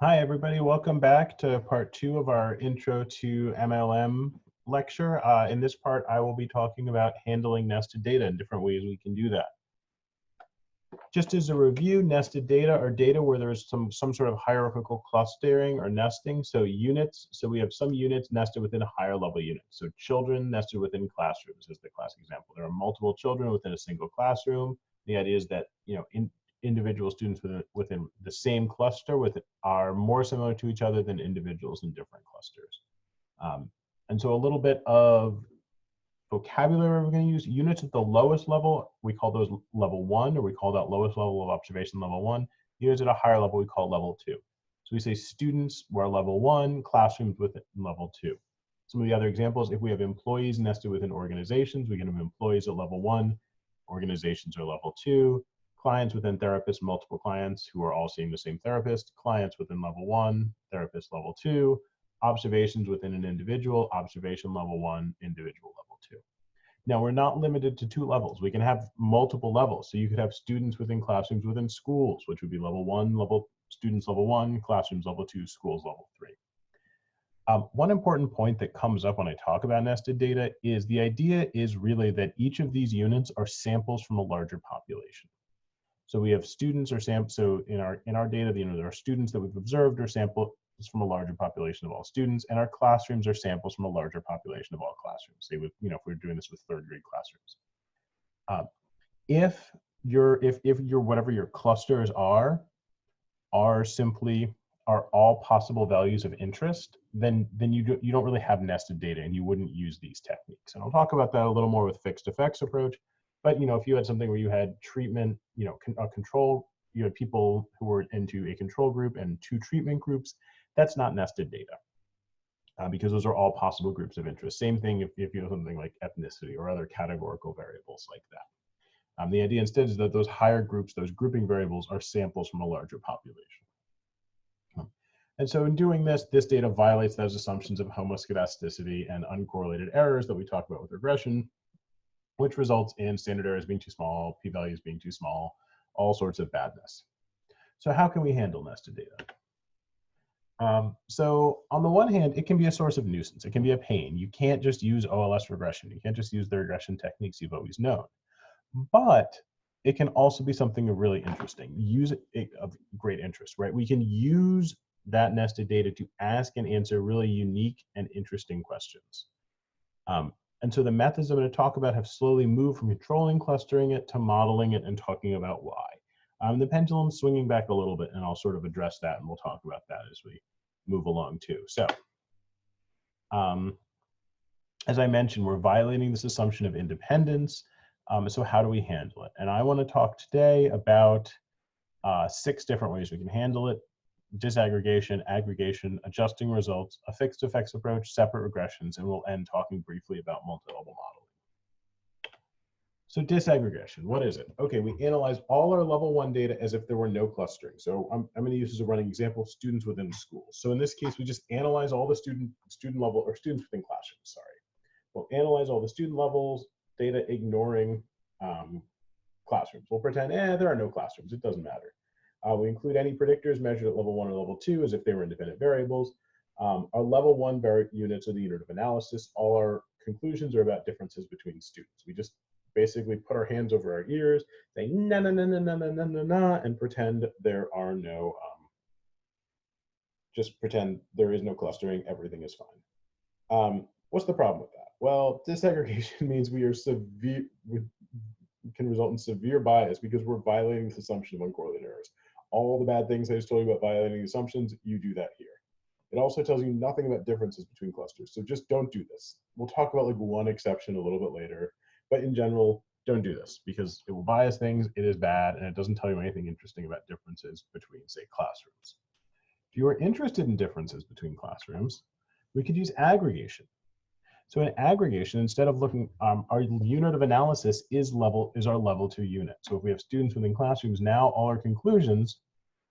Hi, everybody. Welcome back to part 2 of our Intro to MLM lecture. In this part, I will be talking about handling nested data and different ways we can do that. Just as a review, nested data are data where there's some sort of hierarchical clustering or nesting. So units, so we have some units nested within a higher level unit. So children nested within classrooms is the classic example. There are multiple children within a single classroom. The idea is that, individual students within the same cluster are more similar to each other than individuals in different clusters. And so a little bit of vocabulary we're going to use. Units at the lowest level, we call those level 1, or we call that lowest level of observation level 1. Units at a higher level, we call level 2. So we say students were level 1, classrooms within level 2. Some of the other examples, if we have employees nested within organizations, we can have employees at level 1, organizations are level 2. Clients within therapists, multiple clients who are all seeing the same therapist, clients within level 1, therapist level 2, observations within an individual, observation level 1, individual level 2. Now, we're not limited to 2 levels. We can have multiple levels. So you could have students within classrooms within schools, which would be level 1, students level 1, classrooms level 2, schools level 3. One important point that comes up when I talk about nested data is the idea is really that each of these units are samples from a larger population. So we have students or samples. So in our data, there are students that we've observed or samples from a larger population of all students, and our classrooms are samples from a larger population of all classrooms. Say with, if we're doing this with 3rd grade classrooms. If your whatever your clusters are all possible values of interest, then you don't really have nested data, and you wouldn't use these techniques. And I'll talk about that a little more with fixed effects approach. But if you had something where you had treatment, a control, you had people who were into a control group and 2 treatment groups, that's not nested data because those are all possible groups of interest. Same thing if you have something like ethnicity or other categorical variables like that. The idea instead is that those higher groups, those grouping variables, are samples from a larger population. And so in doing this data violates those assumptions of homoscedasticity and uncorrelated errors that we talk about with regression, which results in standard errors being too small, p-values being too small, all sorts of badness. So how can we handle nested data? So on the one hand, it can be a source of nuisance. It can be a pain. You can't just use OLS regression. You can't just use the regression techniques you've always known. But it can also be something really interesting. Use it of great interest, right? We can use that nested data to ask and answer really unique and interesting questions. And so the methods I'm going to talk about have slowly moved from controlling clustering it to modeling it and talking about why. The pendulum's swinging back a little bit, and I'll sort of address that, and we'll talk about that as we move along too. So as I mentioned, we're violating this assumption of independence. So how do we handle it? And I want to talk today about 6 different ways we can handle it: disaggregation, aggregation, adjusting results, a fixed effects approach, separate regressions, and we'll end talking briefly about multi-level modeling. So disaggregation, what is it? Okay, we analyze all our level 1 data as if there were no clustering. So I'm going to use as a running example students within schools. So in this case, we just analyze all the student level, or students within classrooms, sorry. We'll analyze all the student levels, data ignoring classrooms. We'll pretend, there are no classrooms, it doesn't matter. We include any predictors measured at level 1 or level 2 as if they were independent variables. Our level 1 units are the unit of analysis. All our conclusions are about differences between students. We just basically put our hands over our ears, say na na na na na na na na na, and pretend there are no, just pretend there is no clustering, everything is fine. What's the problem with that? Well, disaggregation means can result in severe bias because we're violating this assumption of uncorrelated errors. All the bad things I just told you about violating assumptions, you do that here. It also tells you nothing about differences between clusters, so just don't do this. We'll talk about like one exception a little bit later, but in general, don't do this because it will bias things, it is bad, and it doesn't tell you anything interesting about differences between, say, classrooms. If you are interested in differences between classrooms, we could use aggregation. So in aggregation, instead of looking, our unit of analysis is our level 2 unit. So if we have students within classrooms, now all our conclusions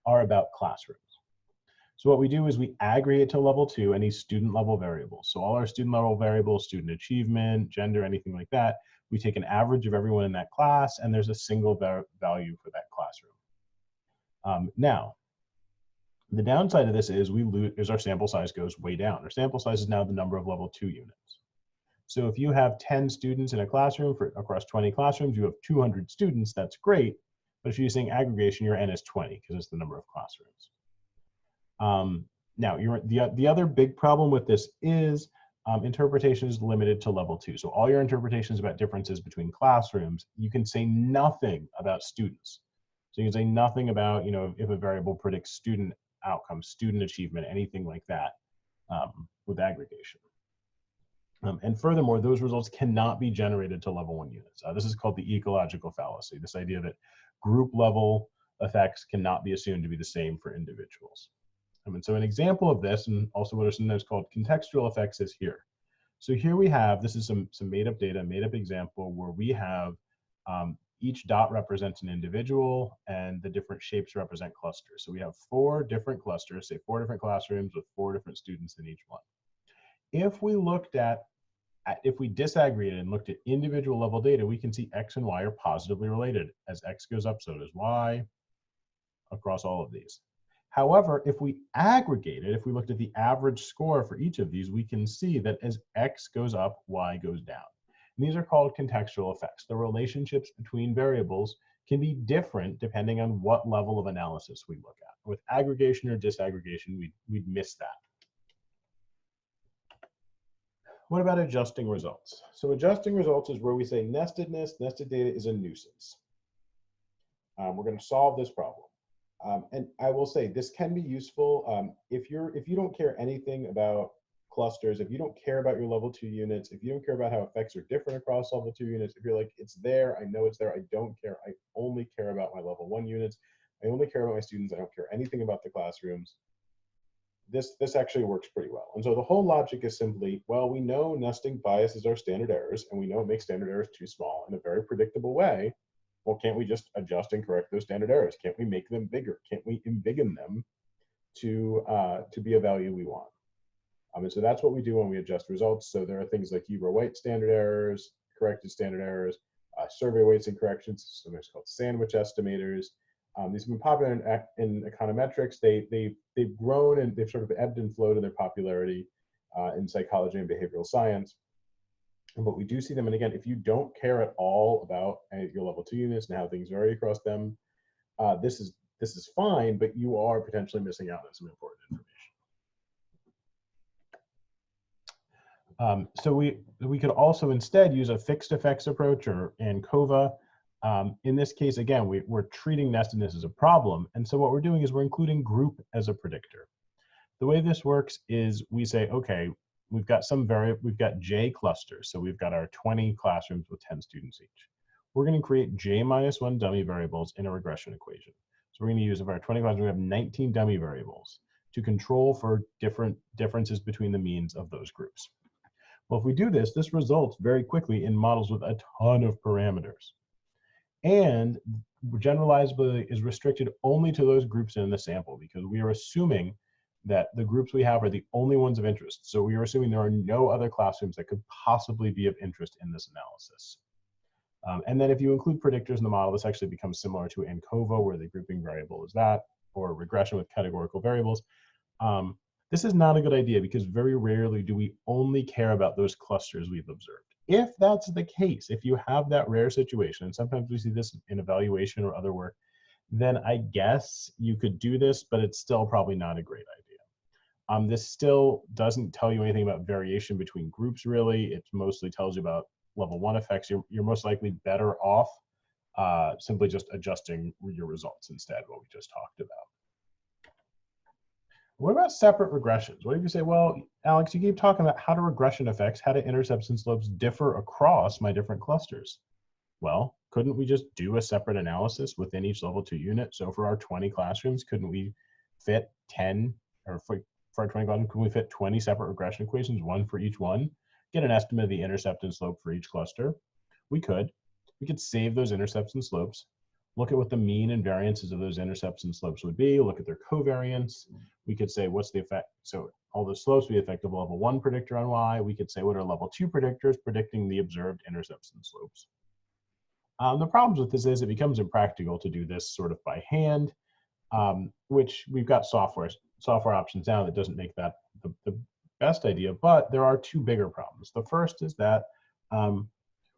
are about classrooms. So what we do is we aggregate to level 2 any student level variables. So all our student level variables, student achievement, gender, anything like that, we take an average of everyone in that class, and there's a single value for that classroom. Now, The downside of this is our sample size goes way down. Our sample size is now the number of level 2 units. So if you have 10 students in a classroom across 20 classrooms, you have 200 students, that's great. But if you're using aggregation, your N is 20 because it's the number of classrooms. Now, the other big problem with this is interpretation is limited to level 2. So all your interpretations about differences between classrooms, you can say nothing about students. So you can say nothing about, if a variable predicts student outcomes, student achievement, anything like that with aggregation. And furthermore, those results cannot be generated to level 1 units. This is called the ecological fallacy, this idea that group level effects cannot be assumed to be the same for individuals. And so an example of this, and also what are sometimes called contextual effects, is here. So here we have, this is some made up data, made up example where we have each dot represents an individual and the different shapes represent clusters. So we have 4 different clusters, say 4 different classrooms with 4 different students in each one. If we disaggregated and looked at individual level data, we can see X and Y are positively related. As X goes up, so does Y across all of these. However, if we aggregated, if we looked at the average score for each of these, we can see that as X goes up, Y goes down. And these are called contextual effects. The relationships between variables can be different depending on what level of analysis we look at. With aggregation or disaggregation, we'd miss that. What about adjusting results? So adjusting results is where we say nested data is a nuisance. We're going to solve this problem. And I will say this can be useful if you don't care anything about clusters, if you don't care about your level 2 units, if you don't care about how effects are different across level 2 units, if you're like, it's there, I know it's there, I don't care, I only care about my level 1 units, I only care about my students, I don't care anything about the classrooms, this actually works pretty well. And so the whole logic is simply, well, we know nesting biases are standard errors, and we know it makes standard errors too small in a very predictable way. Well, can't we just adjust and correct those standard errors? Can't we make them bigger? Can't we embiggen them to be a value we want? And so that's what we do when we adjust results. So there are things like Huber-White standard errors, corrected standard errors, survey weights and corrections, sometimes called sandwich estimators. These have been popular in econometrics. They've grown and they've sort of ebbed and flowed in their popularity in psychology and behavioral science. But we do see them, and again, if you don't care at all about your level 2 units and how things vary across them, this is fine, but you are potentially missing out on some important information. So we could also instead use a fixed effects approach or ANCOVA. In this case, again, we're treating nestedness as a problem, and so what we're doing is we're including group as a predictor. The way this works is we say, okay, we've got J clusters, so we've got our 20 classrooms with 10 students each. We're going to create J-1 dummy variables in a regression equation. So we're going to use, of our 20 classrooms, we have 19 dummy variables to control for differences between the means of those groups. Well, if we do this, this results very quickly in models with a ton of parameters. And generalizability is restricted only to those groups in the sample because we are assuming that the groups we have are the only ones of interest. So we are assuming there are no other classrooms that could possibly be of interest in this analysis. And then if you include predictors in the model, this actually becomes similar to ANCOVA, where the grouping variable is that, or regression with categorical variables. This is not a good idea because very rarely do we only care about those clusters we've observed. If that's the case, if you have that rare situation, and sometimes we see this in evaluation or other work, then I guess you could do this, but it's still probably not a great idea. This still doesn't tell you anything about variation between groups, really. It mostly tells you about level 1 effects. You're most likely better off simply just adjusting your results instead, what we just talked about. What about separate regressions? What if you say, well, Alex, you keep talking about how do regression effects, how do intercepts and slopes differ across my different clusters? Well, couldn't we just do a separate analysis within each level 2 unit? So for our 20 classrooms, couldn't we fit 10, or for our 20 classrooms, couldn't we fit 20 separate regression equations, one for each one, get an estimate of the intercept and slope for each cluster? We could save those intercepts and slopes, look at what the mean and variances of those intercepts and slopes would be, look at their covariance. We could say, what's the effect? So all the slopes would be effective level 1 predictor on Y. We could say, what are level 2 predictors predicting the observed intercepts and slopes? The problems with this is it becomes impractical to do this sort of by hand. which we've got software options now that doesn't make that the best idea, but there are two bigger problems. The first is that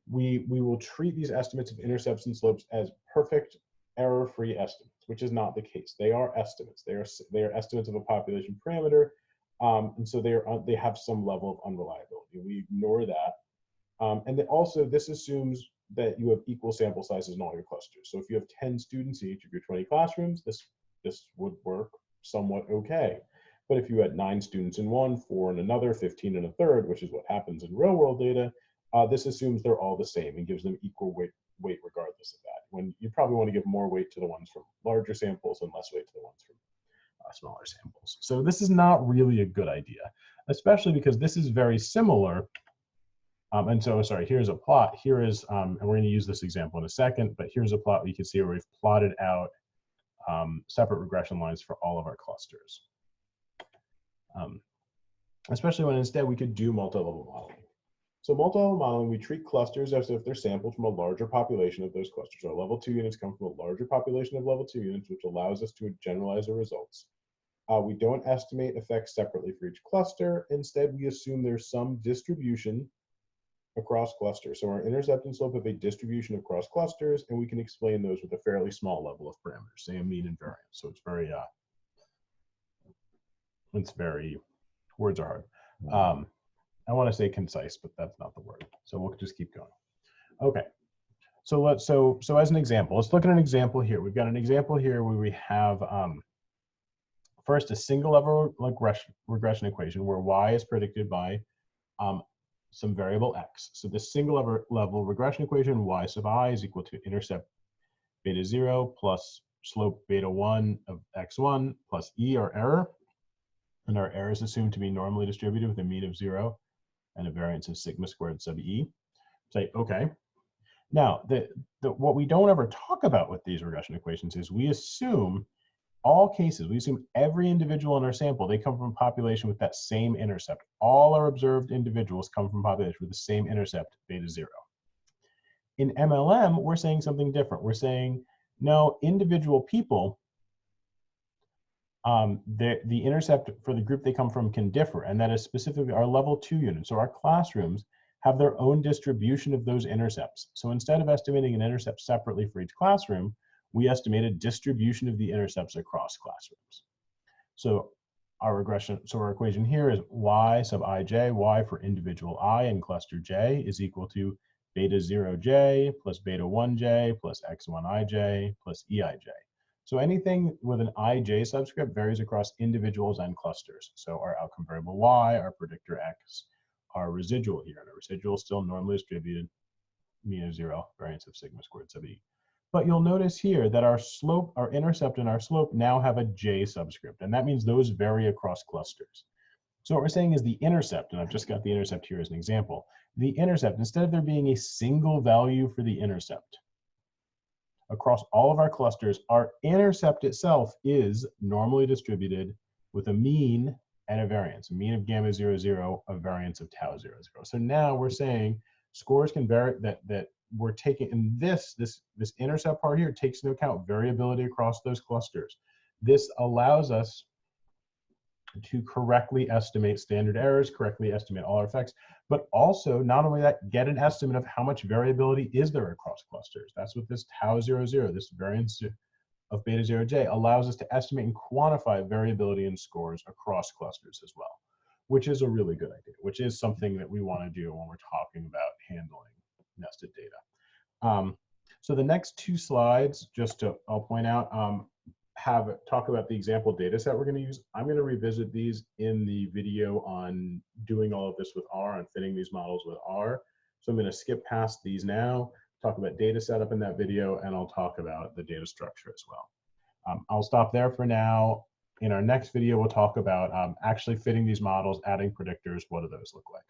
we will treat these estimates of intercepts and slopes as perfect error-free estimates, which is not the case. They are estimates. They are estimates of a population parameter, and so they have some level of unreliability. We ignore that, and then also this assumes that you have equal sample sizes in all your clusters. So if you have 10 students in each of your 20 classrooms, this would work somewhat okay. But if you had 9 students in one, 4 in another, 15 in a third, which is what happens in real world data, this assumes they're all the same and gives them equal weight regardless of that. When you probably want to give more weight to the ones from larger samples and less weight to the ones from smaller samples. So this is not really a good idea, especially because this is very similar. And so, sorry, here's a plot. Here is, and we're going to use this example in a second, but here's a plot you can see where we've plotted out separate regression lines for all of our clusters. Especially when instead we could do multi-level modeling. So multi-level modeling, we treat clusters as if they're sampled from a larger population of those clusters. Our level 2 units come from a larger population of level 2 units, which allows us to generalize the results. We don't estimate effects separately for each cluster. Instead, we assume there's some distribution across clusters. So our intercept and slope have a distribution across clusters, and we can explain those with a fairly small level of parameters, say a mean and variance. So it's very, words are hard. I want to say concise, but that's not the word. So we'll just keep going. Okay. So so as an example, let's look at an example here. We've got an example here where we have first a single level regression equation where y is predicted by some variable x. So the single level regression equation, y sub I is equal to intercept beta 0 plus slope beta 1 of x1 plus e, our error. And our error is assumed to be normally distributed with a mean of 0 and a variance of sigma squared sub e. Say, okay. Now, what we don't ever talk about with these regression equations is we assume all cases, we assume every individual in our sample, they come from a population with that same intercept. All our observed individuals come from a population with the same intercept, beta 0. In MLM, we're saying something different. We're saying, no, individual people, the intercept for the group they come from can differ, and that is specifically our level 2 units. So our classrooms have their own distribution of those intercepts. So instead of estimating an intercept separately for each classroom, we estimate a distribution of the intercepts across classrooms. So our equation here is y sub ij, y for individual I in cluster j is equal to beta 0j plus beta 1j plus x1ij plus eij. So anything with an ij subscript varies across individuals and clusters. So our outcome variable y, our predictor x, our residual here, and our residual is still normally distributed, mean of 0, variance of sigma squared sub e. But you'll notice here that our slope, our intercept and our slope now have a j subscript, and that means those vary across clusters. So what we're saying is the intercept, and I've just got the intercept here as an example, the intercept, instead of there being a single value for the intercept across all of our clusters, our intercept itself is normally distributed with a mean and a variance, a mean of gamma 0, 0, a variance of tau 0, 0. So now we're saying scores can vary, that we're taking, and this intercept part here takes into account variability across those clusters. This allows us to correctly estimate standard errors, correctly estimate all our effects, but also not only that, get an estimate of how much variability is there across clusters. That's what this tau 0, 0, this variance of beta 0j allows us to estimate and quantify variability in scores across clusters as well, which is a really good idea, which is something that we want to do when we're talking about handling nested data. So the next 2 slides, I'll point out, talk about the example data set we're going to use. I'm going to revisit these in the video on doing all of this with R, on fitting these models with R. So I'm going to skip past these now, talk about data setup in that video, and I'll talk about the data structure as well. I'll stop there for now. In our next video, we'll talk about actually fitting these models, adding predictors. What do those look like?